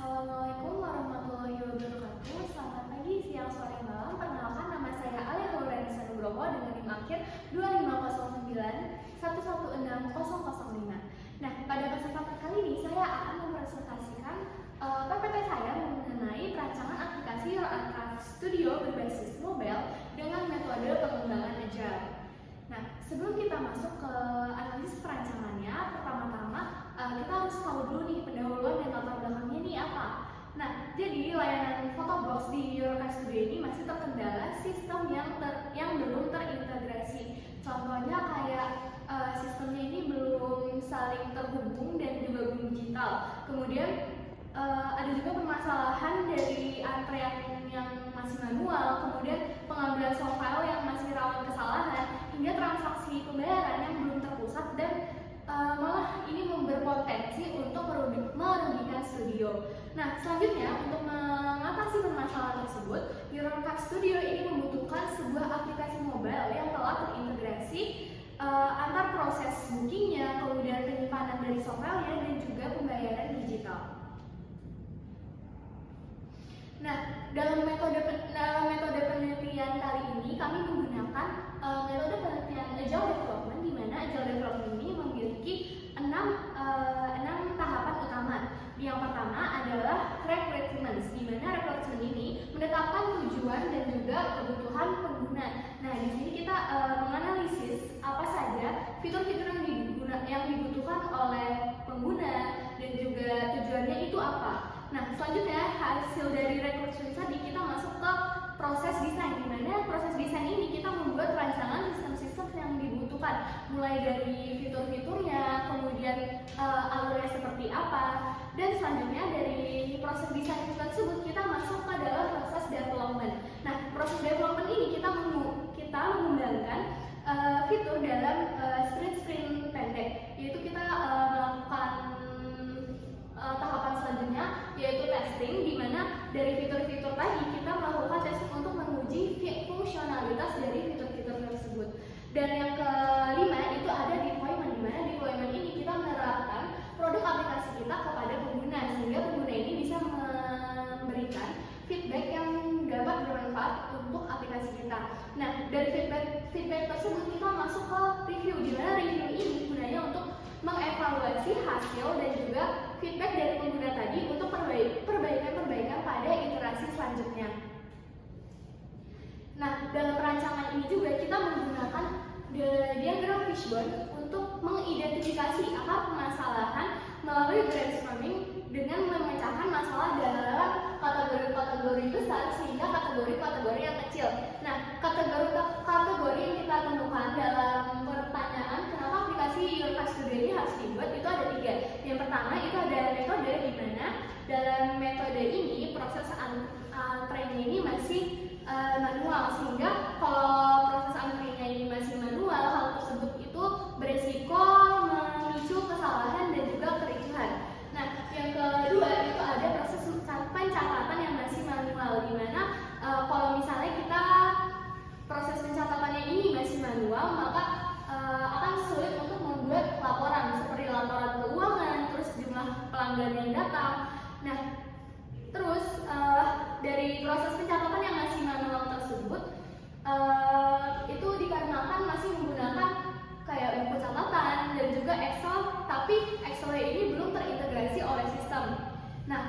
Assalamualaikum warahmatullahi wabarakatuh. Selamat pagi, siang, sore, malam. Perkenalkan, nama saya Alia Haurani Nugroho dengan NIM akhir 25091160005. Nah, pada kesempatan kali ini saya akan mempresentasikan PPT saya mengenai perancangan aplikasi Your Aircraft Studio berbasis mobile dengan metode pengembangan Agile. Nah, sebelum kita masuk ke analisis perancangannya, pertama-tama kita harus tahu dulu nih pendahuluan dan latar belakangnya ini apa. Nah, jadi layanan Photobox di Your Aircraft Studio ini masih terkendala sistem yang belum terintegrasi. Contohnya kayak sistemnya ini belum saling terhubung dan juga belum digital. Kemudian ada juga permasalahan dari antrean yang masih manual, kemudian pengambilan soft file yang masih rawan kesalahan, hingga transaksi pembayaran yang belum terpusat dan malah ini berpotensi untuk merugikan studio. Nah, selanjutnya untuk mengatasi permasalahan tersebut, Your Aircraft Studio ini membutuhkan sebuah aplikasi mobile yang telah terintegrasi antar proses bookingnya, kemudian penyimpanan dari software-nya, dan juga pembayaran digital. Nah, dalam metode penelitian kali ini kami menggunakan metode penelitian Agile Development, di mana Agile Development ini memiliki 6 tahapan utama. Yang pertama adalah requirements, di mana requirements ini menetapkan tujuan dan juga kebutuhan pengguna. Nah, di sini kita menganalisis apa saja fitur-fitur yang dibutuhkan oleh pengguna dan juga tujuannya itu apa. Nah, selanjutnya hasil dari requirements tadi kita masuk ke proses desain, di mana proses desain ini kita membuat rancangan sistem-sistem yang dibutuhkan, mulai dari fitur-fiturnya, kemudian alurnya seperti apa, dan selanjutnya dari proses desain tersebut kita masuk ke dalam proses development. Nah, proses development ini kita mengembangkan fitur dalam sprint pendek, yaitu kita melakukan tahapan selanjutnya yaitu testing, di mana dari fitur-fitur tadi kita melakukan testing untuk menguji fungsionalitas dari fitur-fitur tersebut. Dan yang kelima itu ada deployment, di mana deployment ini kita menerapkan produk aplikasi kita kepada pengguna, sehingga pengguna ini bisa memberikan feedback yang dapat bermanfaat untuk aplikasi kita. Nah, dari feedback tersebut kita masuk ke review, di mana review ini gunanya untuk mengevaluasi hasil dan juga feedback dari pengguna tadi untuk perbaikan-perbaikan pada iterasi selanjutnya. Nah, dalam perancangan ini juga kita menggunakan diagram fishbone untuk mengidentifikasi akar permasalahan melalui brainstorming dengan memecahkan masalah dalam kategori-kategori besar sehingga kategori-kategori yang kecil. Nah, kategori yang kita temukan dalam pertanyaan kenapa aplikasi Your Aircraft Studio ini harus dibuat itu ada 3. Yang pertama itu ada metode, di mana dalam metode ini proses antrenya ini masih manual, sehingga kalau proses antrenya ini masih manual, hal tersebut itu beresiko memicu kesalahan dan juga kericuhan. Nah, yang kedua itu ada proses pencatatan yang masih manual, di mana kalau misalnya kita proses pencatatannya ini masih manual, maka akan sulit untuk membuat laporan seperti laporan keuangan, terus jumlah pelanggan yang datang. Nah, terus dari proses pencatatan yang masih manual tersebut itu dikarenakan masih menggunakan kayak buku catatan dan juga Excel, tapi Excel ini belum terintegrasi oleh sistem. Nah,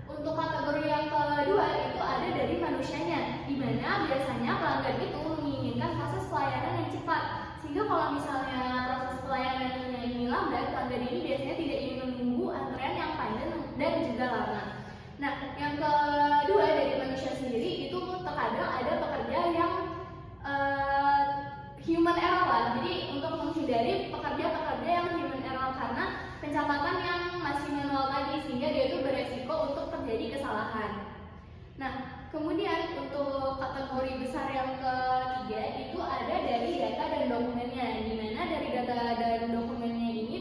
untuk kategori yang kedua itu ada dari manusianya, di mana biasanya pelanggan itu menginginkan proses pelayanan yang cepat, sehingga kalau misalnya proses pelayanannya ini lambat, pelanggan ini biasanya tidak ingin menunggu antrean yang panjang dan juga lama. Nah, yang kedua dari manusia sendiri itu terkadang ada pekerja yang human error lah. Jadi untuk menghindari pekerja-pekerja yang human error karena pencatatan yang masih manual tadi, sehingga dia itu beresiko untuk terjadi kesalahan. Nah, kemudian untuk kategori besar yang ketiga itu ada dari data dan dokumennya, di mana dari data dan dokumennya ini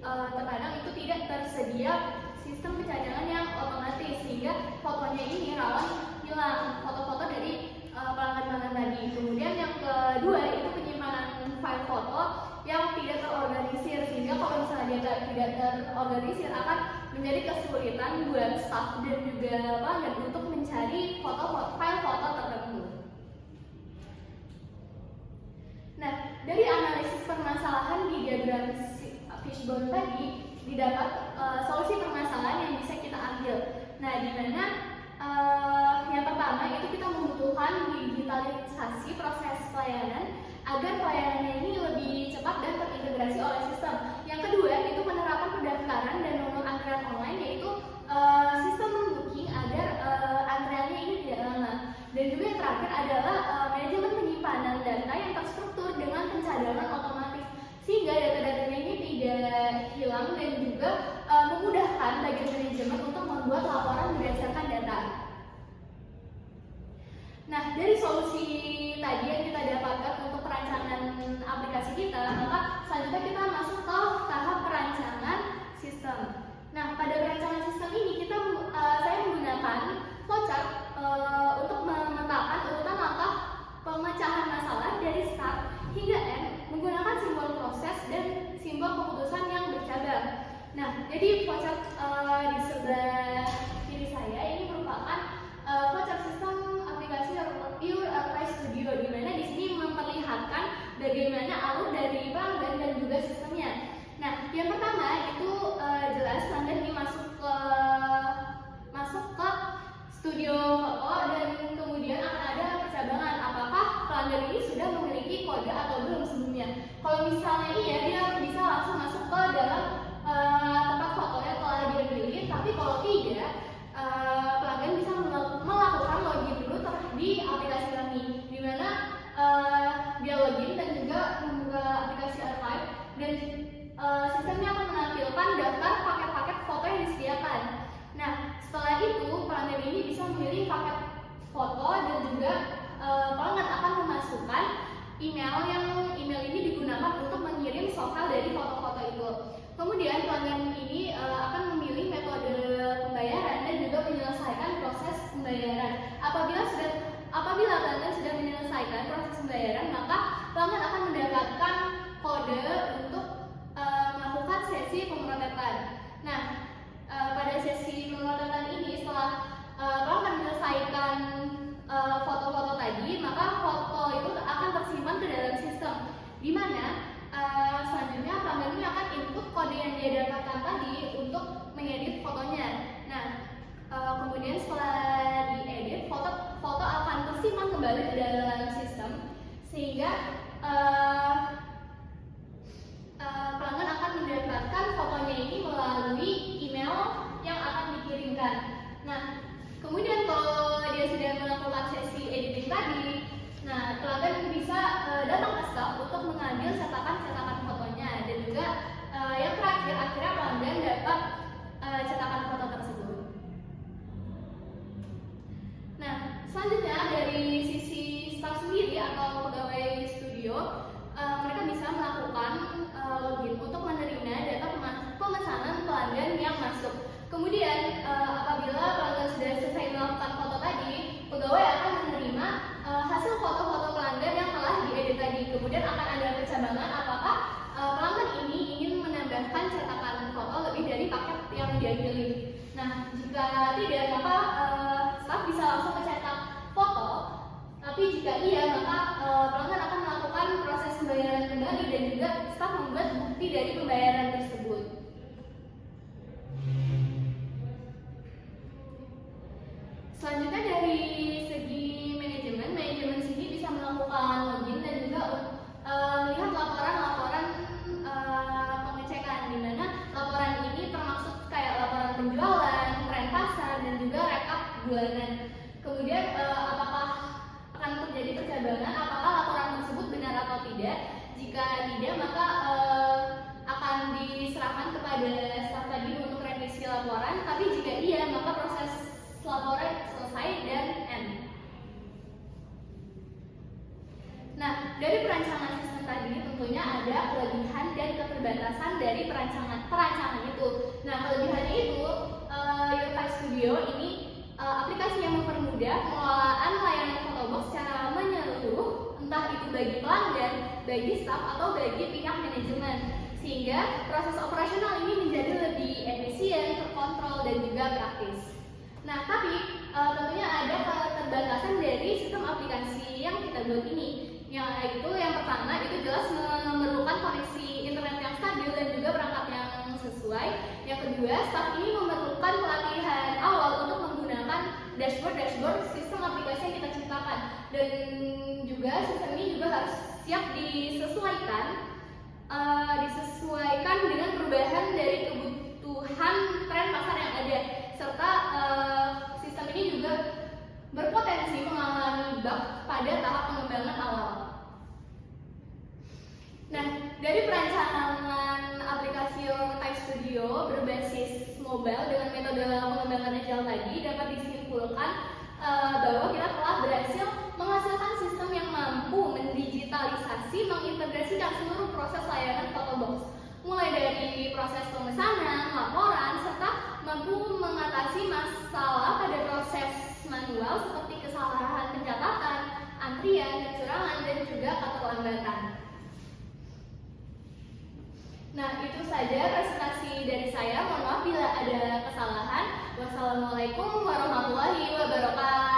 terkadang itu tidak tersedia sistem pencadangan yang otomatis, sehingga fotonya ini rawan hilang, foto-foto dari pelanggan-pelanggan tadi. Kemudian yang kedua itu penyimpanan file foto yang tidak terorganisir, sehingga kalau misalnya dia tidak terorganisir akan menjadi kesulitan buat staff dan juga pelanggan untuk mencari file foto tertentu. Nah, dari analisis permasalahan di diagram fishbone tadi didapat solusi permasalahan yang bisa kita ambil. Nah, di mana yang pertama itu kita membutuhkan digitalisasi proses pelayanan agar pelayanannya ini lebih cepat dan terintegrasi oleh sistem. Yang kedua itu penerapan pendaftaran dan nomor antrean online, yaitu sistem booking agar antreannya ini tidak lama. Dan juga yang terakhir adalah manajemen penyimpanan data yang terstruktur dengan pencadaran otomatis sehingga data-datanya ini tidak hilang dan juga memudahkan bagi manajemen untuk membuat laporan berdasarkan data. Nah, dari solusi tadi yang kita dapatkan untuk perancangan aplikasi kita, maka selanjutnya kita masuk ke tahap perancangan sistem. Nah, pada perancangan sistem ini saya menggunakan flowchart untuk memetakan urutan langkah pemecahan masalah dari start hingga end menggunakan simbol proses dan simbol keputusan yang bercabang. Nah, jadi flowchart di sebelah kiri saya ini merupakan flowchart sistem aplikasi Your Archive Studio, di mana di sini memperlihatkan bagaimana alur dari pelanggan dan juga sistemnya. Nah, yang pertama itu jelas pelanggan ini masuk ke studio foto dan kemudian akan ada percabangan apakah pelanggan ini sudah memiliki kode atau belum sebelumnya. Kalau misalnya iya, dia bisa langsung masuk ke dalam tempat fotonya telah dia miliki. Tapi kalau tidak, pelanggan bisa melakukan login dulu di aplikasi kami, di mana dia login dan juga membuka aplikasi archive dan sistemnya akan menampilkan daftar paket-paket foto yang disediakan. Nah, setelah itu pelanggan ini bisa memilih paket foto dan juga pelanggan akan memasukkan email ini digunakan untuk mengirim softfile dari foto-foto itu. Kemudian pelanggan ini akan memilih metode pembayaran dan juga menyelesaikan proses pembayaran. Apabila pelanggan sudah menyelesaikan proses pembayaran, maka pelanggan akan mendapatkan kode untuk melakukan sesi pemrotetan. Nah, pada sesi pemrotetan ini setelah pelanggan menyelesaikan foto-foto tadi, maka foto itu akan tersimpan ke dalam sistem, di mana selanjutnya pelanggan ini akan input kode yang dia dapatkan tadi untuk mengedit fotonya. Nah, kemudian setelah diedit, foto akan tersimpan kembali ke dalam sistem sehingga pelanggan akan mendapatkan fotonya ini melalui email yang akan dikirimkan. Nah, kemudian kalau dia sudah melakukan sesi editing tadi, nah pelanggan bisa datang ke staff untuk mengambil cetakan fotonya dan juga yang terakhir akhirnya pelanggan dapat cetakan foto tersebut. Nah, selanjutnya dari sisi staff sendiri atau pegawai studio, mereka bisa melakukan login untuk menerima data pemesanan pelanggan yang masuk. Kemudian apabila pelanggan sudah selesai melakukan foto tadi, pegawai akan menerima hasil foto-foto pelanggan yang telah diedit tadi. Kemudian akan ada percabangan apakah pelanggan ini ingin menambahkan cetakan foto lebih dari paket yang dia pilih. Nah, jika tidak, maka staff bisa langsung mencetak foto. Tapi jika iya, maka pelanggan akan melakukan proses pembayaran kembali dan juga staff membuat bukti dari pembayaran tersebut. Selanjutnya dari segi manajemen sini bisa melakukan login dan juga melihat laporan-laporan pengecekan, di mana laporan ini termasuk kayak laporan penjualan, tren pasar, dan juga rekap bulanan. Kemudian apakah akan terjadi percabangan, apakah laporan tersebut benar atau tidak. Jika tidak, maka akan diserahkan kepada staf tadi untuk revisi laporan. Tapi jika iya, maka proses laporan selesai dan end. Nah, dari perancangan sistem tadi tentunya ada kelebihan dan keterbatasan dari perancangan itu. Nah, kelebihannya itu Your Archive Studio ini aplikasi yang mempermudah pengelolaan layanan Photobox secara menyeluruh, entah itu bagi pelanggan, bagi staf, atau bagi pihak manajemen, sehingga proses operasional ini menjadi lebih efisien, terkontrol, dan juga praktis. Nah, tapi tentunya ada keterbatasan dari sistem aplikasi yang kita buat ini. Yaitu yang pertama itu jelas memerlukan koneksi internet yang stabil dan juga perangkat yang sesuai. Yang kedua, staff ini memerlukan pelatihan awal untuk menggunakan dashboard sistem aplikasi yang kita ciptakan. Dan juga sistem ini juga harus siap disesuaikan dengan perubahan dari kebutuhan tren pasar yang ada, serta sistem ini juga berpotensi mengalami bug pada tahap pengembangan awal. Nah, dari perancangan aplikasi Type Studio berbasis mobile dengan metode pengembangan agile tadi dapat disimpulkan bahwa kita telah berhasil menghasilkan sistem yang mampu mendigitalisasi, mengintegrasikan seluruh proses layanan Photobox, mulai dari proses pemesanan, laporan, serta mampu mengatasi masalah pada proses manual seperti kesalahan pencatatan, antrian, kecurangan, dan juga keterlambatan. Nah, itu saja presentasi dari saya. Mohon maaf bila ada kesalahan. Wassalamualaikum warahmatullahi wabarakatuh.